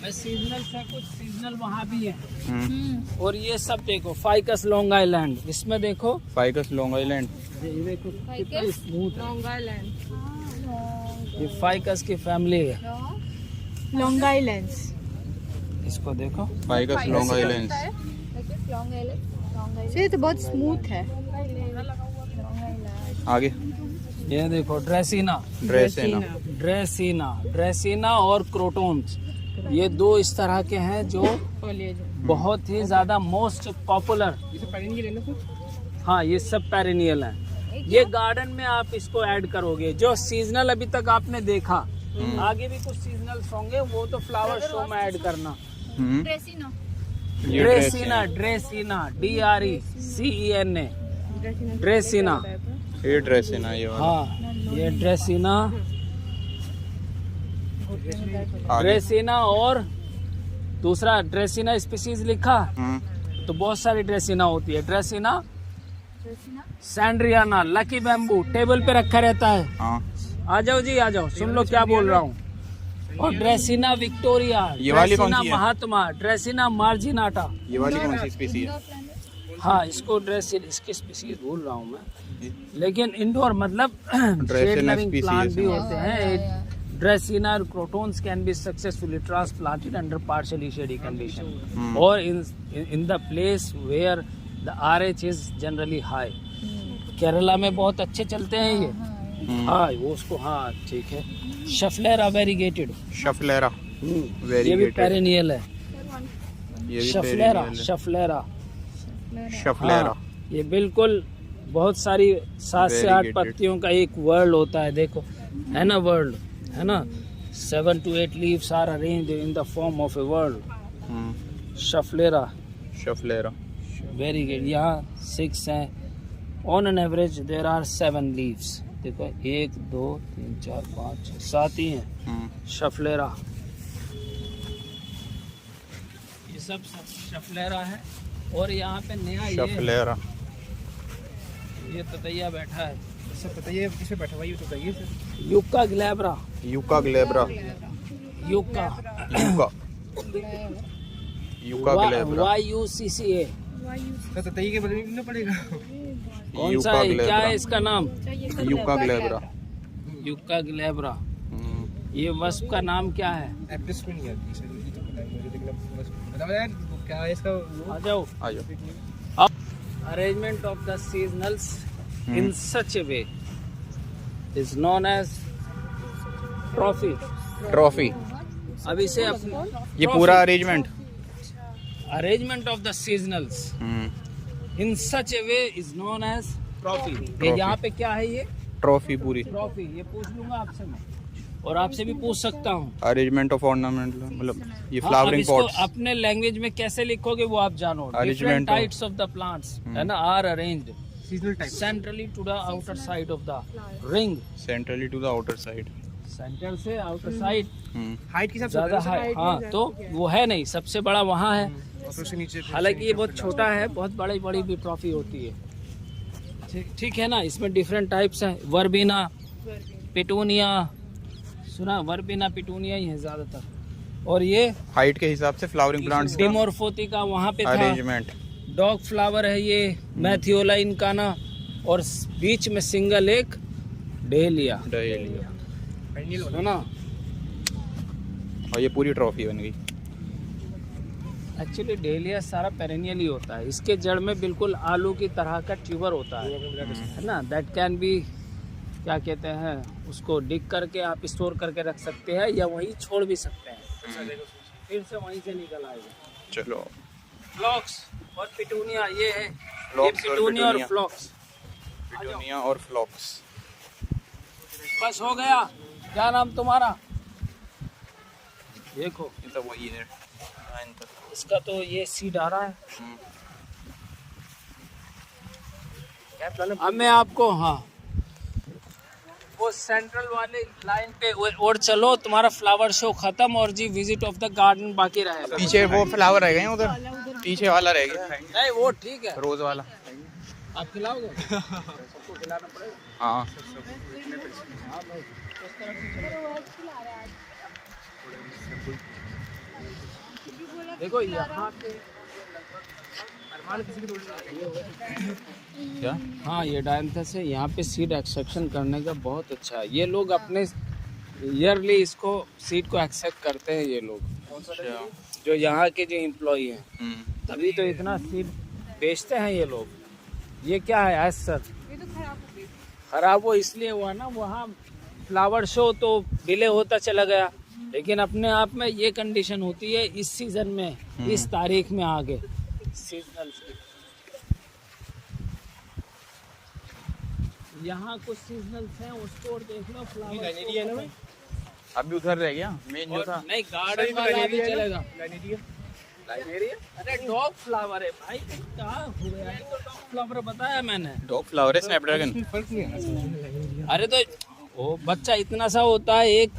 में सीजनल से कुछ सीजनल वहाँ भी है। और ये सब देखो, फाइकस लॉन्ग आइलैंड, इसमें देखो फाइकस लॉन्ग आइलैंड। ये देखो कितना स्मूथ है, ये फाइकस की फैमिली है। Long island. इसको देखो, फाइकस लॉन्ग आइलैंड। ये तो बहुत स्मूथ है। आगे ये देखो ड्रेसिना, ड्रेसेना। ड्रेसिना, ड्रेसिना और क्रोटोन्स, ये दो इस तरह के हैं जो बहुत ही ज्यादा मोस्ट पॉपुलर। हाँ ये सब पेरिनियल हैं। ये गार्डन में आप इसको ऐड करोगे, जो सीजनल अभी तक आपने देखा, आगे भी कुछ सीजनल होंगे, वो तो फ्लावर शो में ऐड करना। ड्रेसिना, ड्रेसिना, DRECENA, ड्रेसिना। ये ड्रेसेना ये वाला। हाँ ये ड्रेसिना, आगे। ड्रेसिना और दूसरा ड्रेसिना स्पीसीज लिखा, तो बहुत सारी ड्रेसिना होती है। ड्रेसिना सैंड्रियाना, लकी बैम्बू टेबल पे रखा रहता है। हाँ आ जाओ जी, आ जाओ, सुन लो क्या बोल रहा हूँ। और ड्रेसिना विक्टोरिया, ये वाली कौन ड्रेसिना सी है? महात्मा, ड्रेसिना मार्जिनाटा। ये वाली कौन सी स्पीसी है? हाँ इसको इसकी स्पीसीज भूल रहा हूँ मैं। लेकिन इंडोर मतलब शेड लविंग species प्लांट भी हैं। होते हैं। Dracaena crotons can be successfully transplanted under partially shady condition or in the place where the RH is generally high. Kerala में बहुत अच्छे चलते हैं ये। हाँ वो उसको हाँ ठीक है। शफलेरा वेरीगेटेड, शफलेरा ये भी पेरेनियल है। ये भी शफलेरा perennial है। शफलेरा शफलेरा हाँ, ये बिल्कुल बहुत सारी 7 से 8 Variegated। पत्तियों का एक वर्ल्ड होता है। देखो है ना वर्ल्ड, है ना। 7 to 8 leaves are arranged in the form of a world। Schefflera schefflera very good. यहाँ 6 हैं। On an average there are 7 leaves. देखो 1 2 3 4 5 6 7 ही हैं शफलेरा। ये सब शफलेरा है। और यहाँ पे नया शफलेरा ये ततैया बैठा है, सर बताइए किसमें बैठा हुआ है, ये तो बताइए sir. Yucca glabra. Yucca glabra yucca yucca yucca glabra YUCCA। Sir बताइए के बदले में पड़ेगा। कौन सा यूका है, क्या ग्लेब्रा है इसका नाम? Yucca glabra yucca glabra. ये वस्प का नाम क्या है? एप्रिस में नहीं आती सर, ये तो पता है मुझे, लेकिन बताओ यार क्या है इसका आ जाओ। आ जाओ। Arrangement of the seasonals in such a way is known as trophy। Trophy अब इसे अपने ये पूरा arrangement arrangement of the seasonals in such a way is known as trophy. Trophy। यहाँ पे क्या है ये ट्रॉफी पूरी ट्रॉफी। ये पूछ लूंगा आपसे मैं, और आपसे भी पूछ सकता हूँ। अरेंजमेंट ऑफ ऑर्नामेंट मतलब ये हाँ, अब फ्लावरिंग इसको पॉट्स अपने लैंग्वेज में कैसे लिखोगे वो आप जानो। Arrangement different of- types of the plants है ना are arranged seasonal type. Centrally to the outer side of the ring. Centrally to the outer side. Centre से आउटर साइड हाइट के हिसाब से ज्यादा है। हाँ तो वो है नहीं, सबसे बड़ा वहाँ है। और फिर उससे नीचे हालांकि ये बहुत छोटा है, बहुत बड़ी बड़ी भी ट्रॉफी होती है। ठीक है ना। इसमें डिफरेंट टाइप्स हैं। वर्बिना, पिटूनिया, सुना वर्बिना पिटूनिया ही है ज्यादातर। और ये हाइट के हिसाब से फ्लावरिंग प्लांट्स डिमोर्फोती का वहाँ पे था। अरेंजमेंट। डॉग फ्लावर है ये, मैथियोला इनकाना। और बीच में सिंगल एक डेलिया, डहेलिया है ना। और ये पूरी ट्रॉफी बन गई। एक्चुअली डेलिया सारा पेरेनियल ही होता है। इसके जड़ में बिल्कुल आलू की तरह का ट्यूबर होता है ना। दैट कैन बी, क्या कहते हैं उसको, डिग करके आप स्टोर करके रख सकते हैं या वहीं छोड़ भी सकते हैं, फिर से वहीं से निकल आएगा। चलो फ्लॉक्स और पिटूनिया ये है। फ्लॉक्स और पिटूनिया और पिटूनिया। फ्लॉक्स। पिटूनिया और फ्लॉक्स। बस हो गया। क्या नाम तुम्हारा? देखो ये तो वही है। इसका तो ये सीड आ रहा है। अब मैं आपको, हाँ वो सेंट्रल वाले लाइन पे और चलो, तुम्हारा फ्लावर शो खत्म और जी विजिट ऑफ द गार्डन बाकी रहेगा। पीछे वो फ्लावर रह गए उधर, पीछे वाला रह गया नहीं वो ठीक है। रोज वाला। आप खिलाओगे? सबको खिलाना पड़ेगा। हाँ देखो यहाँ पे क्या हाँ ये डायंथस है। यहाँ पे सीड एक्सट्रैक्शन करने का बहुत अच्छा है। ये लोग अपने ईयरली इसको सीड को एक्सेप्ट करते हैं ये लोग, जो यहाँ के जो एम्प्लॉई हैं। तभी तो इतना सीड बेचते हैं ये लोग। ये क्या है सर? ये तो खराब हो गई। खराब वो इसलिए हुआ ना, वहाँ फ्लावर शो तो डिले होता चला गया, लेकिन अपने आप में ये कंडीशन होती है इस सीजन में, इस तारीख में आगे सीजनल। यहाँ कुछ सीजनल्स हैं, उसको और देख लो। फ्लावर अभी उधर रह गया मेन जो था। नहीं गार्डन वाला भी चलेगा। अरे डॉग फ्लावर है भाई, कहाँ हो गया? ये तो डॉग फ्लावर बताया मैंने। डॉग फ्लावर है स्नैपड्रैगन। फर्क नहीं है। अरे तो वो बच्चा इतना सा होता है, एक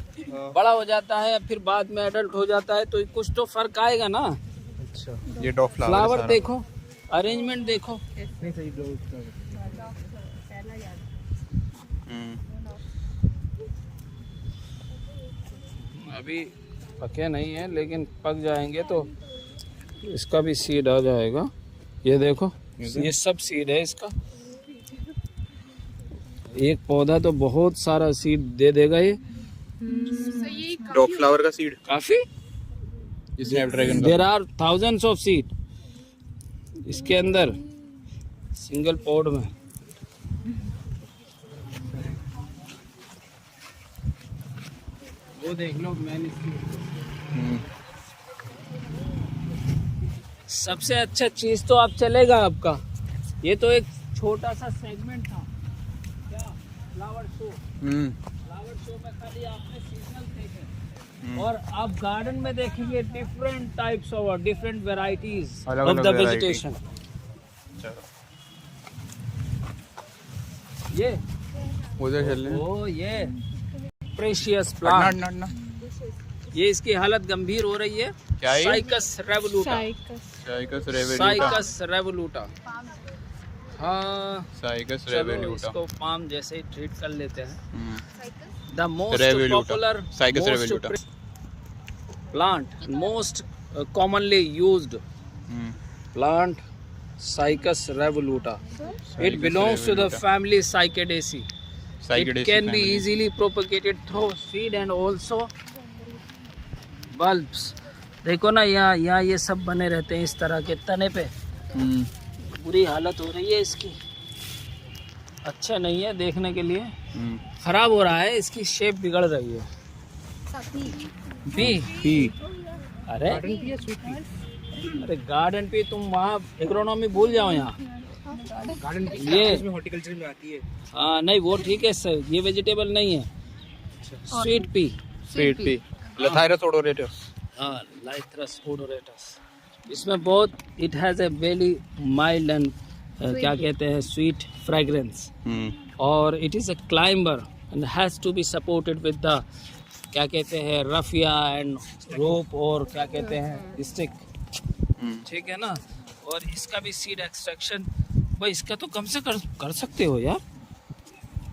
बड़ा हो जाता है, फिर बाद में एडल्ट हो जाता है, तो कुछ तो फर्क आएगा ना। अच्छा ये डॉग फ्लावर देखो, अरेंजमेंट देखो। नहीं सही ब्रो। अभी पके नहीं है, लेकिन पक जाएंगे तो इसका भी सीड आ जाएगा। ये देखो, ये सब सीड है इसका। एक पौधा तो बहुत सारा सीड दे देगा ये। ड्रॉप फ्लावर का सीड, काफी स्नैपड्रैगन देर का। आर थाउजेंड्स ऑफ सीड इसके अंदर सिंगल पॉड में। वो देख लो मैंने सबसे अच्छा चीज तो आप चलेगा आपका। ये तो एक छोटा सा सेगमेंट था क्या, फ्लावर शो। फ्लावर शो में खाली आपने सीजनल देखे, और आप गार्डन में देखेंगे different types of different varieties of अलग-अलग द variety। वेजिटेशन। ये उधर चल रहे हैं। ओ ये प्रेशियस प्लांट, ये इसकी हालत गंभीर हो रही है। क्या है? साइकस रेवोल्यूटा। साइकस रेवोल्यूटा। साइकस रेवोल्यूटा, हाँ साइकस चलो रेवोल्यूटा। इसको पाम जैसे ही ट्रीट कर लेते हैं। The most revoluta. Popular cycas revoluta. Plant most commonly used plant Cycas revoluta. It belongs to the family Cycadaceae. It can be easily propagated through seed and also bulbs. देखो ना यहाँ ये सब बने रहते हैं इस तरह के तने पे। बुरी हालत हो रही है इसकी, अच्छा नहीं है देखने के लिए, खराब हो रहा है, इसकी शेप बिगड़ रही है। पी अरे गार्डन पे तुम वहाँ एग्रोनॉमी भूल जाओ, यहाँ गार्डन ये में हॉर्टिकल्चर में आती है। हाँ नहीं वो ठीक है सर, ये वेजिटेबल नहीं है। Sweet pea lathyrus odoratus. हाँ लाइथरस ओडोरेटस। इसमें बहुत it has a very mild and क्या कहते हैं स्वीट फ्रेग्रेंस, और it is a climber and has to be supported with the क्या कहते हैं रफिया एंड रोप और क्या कहते हैं स्टिक, ठीक है ना। और इसका भी सीड एक्सट्रैक्शन भाई इसका तो कम से कर सकते हो यार,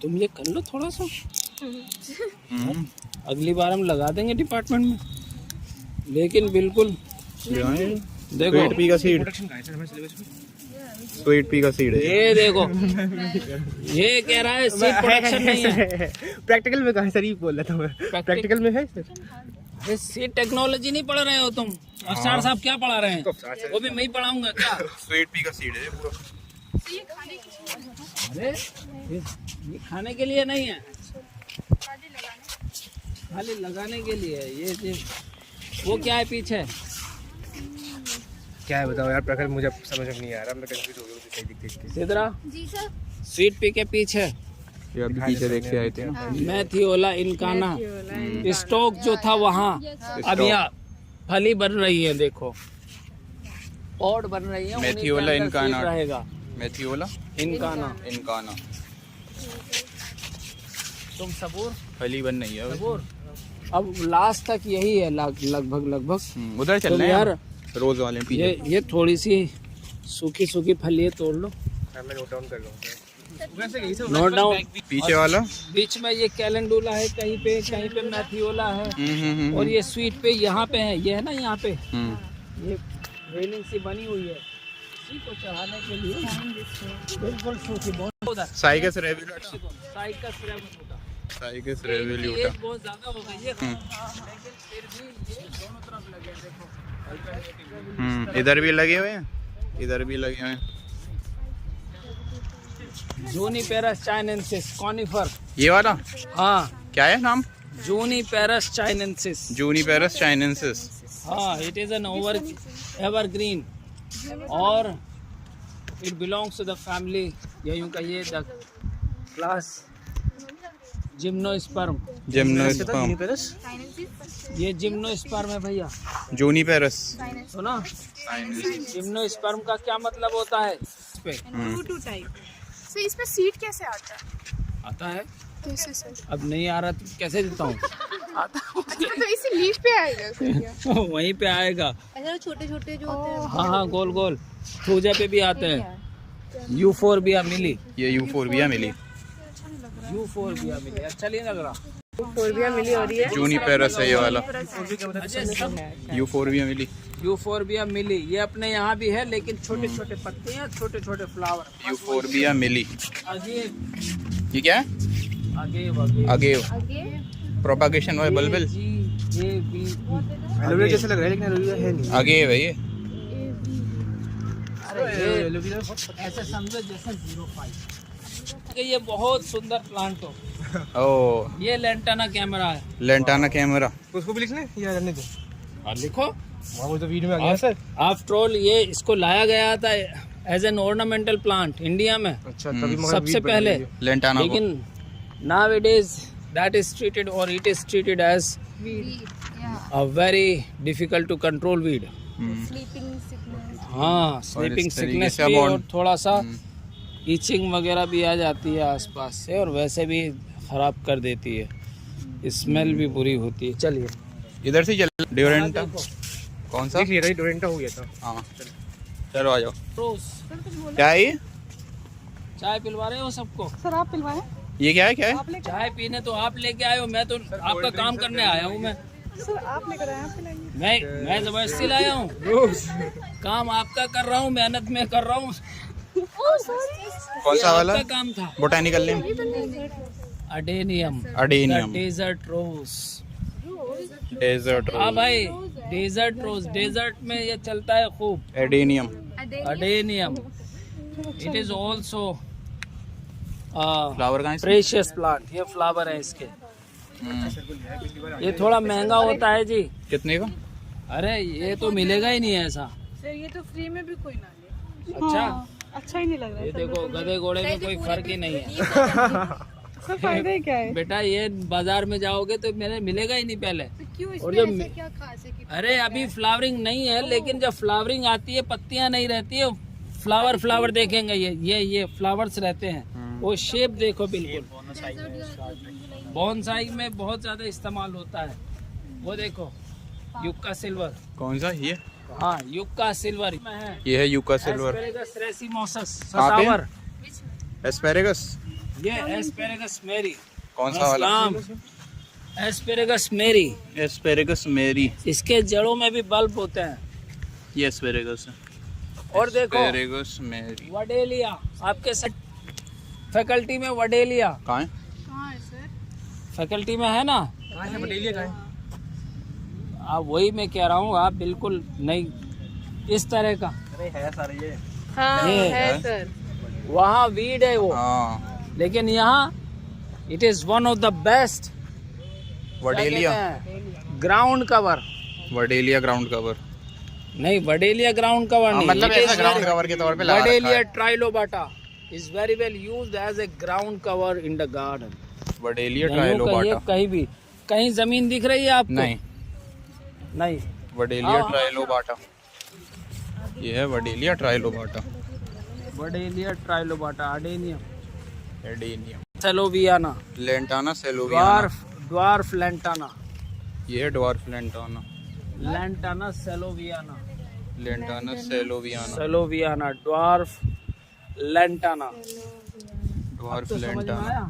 तुम ये कर लो थोड़ा सा। अगली बार हम लगा देंगे डिपार्टमेंट में, लेकिन बिल्कुल देखो स्वीट पी का सीड, प्रोडक्शन का है सर हमारे सिलेबस में। स्वीट पी का सीड है। ये देखो ये कह रहा है सीड प्रोडक्शन नहीं है। प्रैक्टिकल में कहा है सर, ये बोल रहा था मैं। प्रैक्टिकल में है सर। ये सीड टेक्नोलॉजी नहीं पढ़ रहे हो तुम, अफसर साहब क्या पढ़ा रहे हैं, वो भी मैं ही पढ़ाऊंगा क्या। स्वीट पी का सीड है पूरा। अरे ये खाने के लिए नहीं है, खाली लगाने के लिए है। ये वो क्या है पीछे, क्या है बताओ यार प्रखर, मुझे समझ में नहीं आ रहा, मैं कंफ्यूज हो गया मुझे सही देख के। सिद्रा जी सर। स्वीट पी के पीछे ये अभी पीछे देख के आए थे ना। मैथियोला इनकाना स्टॉक जो था वहाँ, अब यहाँ फली बन रही है, देखो पॉड बन रही है। मैथियोला इनकाना रहेगा, मैथियोला इनकाना इनकाना। तुम सबूर फली बन नहीं है सबूर। अब लास्ट तक यही है लगभग। उधर चल तुम रहे हैं यार रोज वाले पीछे। ये थोड़ी सी सूखी फली तोड़ लो, मैं नोट डाउन कर लूँगा। Note down. पीछे वाला बीच में ये कैलेंडुला है, कहीं पे मैथियोला है, और ये स्वीट पे यहाँ पे है, ये है ना यहाँ पे ये रेलिंग सी बनी हुई है, इसी को चढ़ाने के लिए बिल्कुल सूखी बहुत। साइकस रेवोल्यूटा। साइकस रेवोल्यूटा। साइकस ये रेवोल्यूटा। बहुत ज्यादा हो गई है, लेकिन फिर भी ये दोनों तरफ लगे, देखो इधर भी लगे हुए हैं, इधर भी लगे हुए हैं। Juniperus chinensis conifer. ये वाला हाँ क्या है नाम? Juniperus chinensis. Juniperus chinensis. हाँ इट इज एन एवरग्रीन और it belongs to the family, या यूं कहिए द क्लास जिम्नोस्पर्म। जिम्नोस्पर्म। ये जिम्नोस्पर्म है भैया। जूनिपेरस। सुना जिम्नोस्पर्म का क्या मतलब होता है इस पे? सर इसमें सीड कैसे आता है, कैसे सर? अब नहीं आ रहा तो कैसे देता हूँ। तो इसी लीफ पे आएगा फिर क्या? वहीं पे आएगा। ऐसे छोटे छोटे जो होते हैं। हाँ गोल थूजा पे भी आते हैं। यूफोरबिया मिली, ये यूफोरबिया मिली। यूफोरबिया मिली, अच्छा नहीं लग रहा। यूफोरबिया मिली हो रही है। जूनिपेरस है ये वाला। अच्छा सब यूफोरबिया मिली। यूफोरबिया मिली, ये अपने यहाँ भी है, लेकिन छोटे छोटे पत्ते हैं, छोटे छोटे फ्लावर। यूफोरबिया मिली। अजीब ये क्या है? अगेव अगेव आगे प्रोपागेशन वाले बल्बिल। एलोवेरा जैसा लग रहा है लेकिन एलोवेरा है नहीं। अगेव है ये। एलोवेरा ऐसे समझो जैसे 05 ये बहुत सुंदर प्लांट हो। ओ ये लेंटाना कैमरा है। Lantana camara. उसको भी लिख लें या रहने दो? और लिखो वहाँ वो तो वीडियो में आ गया सर। आफ्टर ऑल ये इसको लाया गया था as an ornamental plant India में अच्छा तभी मगर सबसे वीड बन पहले। रही है। लेंटाना को। लेकिन nowadays that is treated or it is treated as yeah, a very difficult to control weed। sleeping sickness। हाँ स्लीपिंग इस तरीके सिकनेस से भी अब और थोड़ा सा ईचिंग वगैरह भी आ जाती है आसपास से और वैसे भी खराब कर देती है, स्मेल भी बुरी होती है। चलिए इधर से चल। ड्यूरेंटा कौन सा? देख लिया था डोरेंटा हो गया था। हाँ चलो आ जाओ। रोज क्या है ये? चाय पिलवा रहे हो सबको? सर आप पिलवाएं? ये क्या है? क्या है? चाय पीने तो आप लेके आए हो, मैं तो आपका काम करने आया हूँ। मैं सर आप लेकर आए, आप पिलाइए। मैं जबरदस्ती लाया हूँ। काम आपका कर रहा हूँ, मेहनत में कर रहा हूँ। कौन सा वाला? आपका काम था। Botanical name? Adenium adenium. Desert rose. Desert हाँ भाई डेजर्ट रोज, डेजर्ट में ये चलता है खूब। Adenium. Adenium it is also flower कहाँ है इसका? Precious plant. ये फ्लावर है इसके। ये थोड़ा महंगा होता है जी। कितने का? अरे ये तो मिलेगा ही नहीं ऐसा। सर ये तो फ्री में भी कोई ना ले। अच्छा अच्छा ही नहीं लग रहा ये देखो गधे घोड़े में कोई फर्क ही नहीं है। सर फायदा क्या है? बेटा ये बाजार में जाओगे तो मेरे मिलेगा ही नहीं पहले। तो क्यों और इसमें जब ऐसा क्या खास है कि अरे अभी फ्लावरिंग नहीं है, लेकिन जब फ्लावरिंग आती है पत्तियां नहीं रहती है। फ्लावर देखेंगे ये फ्लावर्स रहते हैं। वो शेप देखो बिल्कुल। बॉन्साई में बहुत ज्यादा इस्तेमाल होता है। वो देखो युक्का सिल्वर। कौन सा ये? हाँ युक्का सिल्वर में है। ये है यूका सिल्वर। एस्पेरेगस रेसिमोसस कहाँ पे? ससावर। एस्पेरेगस। ये एस्पेरेगस मेरी। कौन सा वाला? एस्पेरेगस मेरी। एस्पेरेगस मेरी। इसके जड़ों में भी बल्ब होते हैं। ये एस्पेरेगस है। और देखो एस्पेरेगस मेरी। वडेलिया आपके फैकल्टी में वडेलिया कहाँ है? कहाँ है सर? फैकल्टी में है ना। कहाँ से बटेलिया कहाँ है? आप वही मैं कह रहा हूँ, आप बिल्कुल नहीं इस तरह का। अरे है सारे ये। हाँ ये है सर। वहाँ वीड है वो, हाँ लेकिन यहाँ it is one of the best wedelia. Ground cover. Wedelia ground cover. नहीं वडेलिया ग्राउंड कवर नहीं, मतलब It is ऐसा ग्राउंड very- कवर के तौर पे लगा रखा वडेलिया है। ट्राइलोबाटा is very well used as a ground cover in the garden। वडेलिया नहीं हो ट्राइलोबाटा। कहीं भी कहीं जमीन दिख रही है आपको? नहीं नहीं। वडेलिया हाँ। ट्राइलोबाटा। ये है wedelia trilobata. Wedelia trilobata adenium adenium. Sellowiana lantana sellowiana. Dwarf lantana. ये है dwarf lantana. Lantana sellowiana. Lantana sellowiana. Sellowiana dwarf lantana. Dwarf तो समझ में लेंटाना। आया?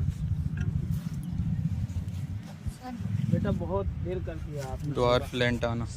बेटा बहुत देर कर दिया आपने। Dwarf lantana.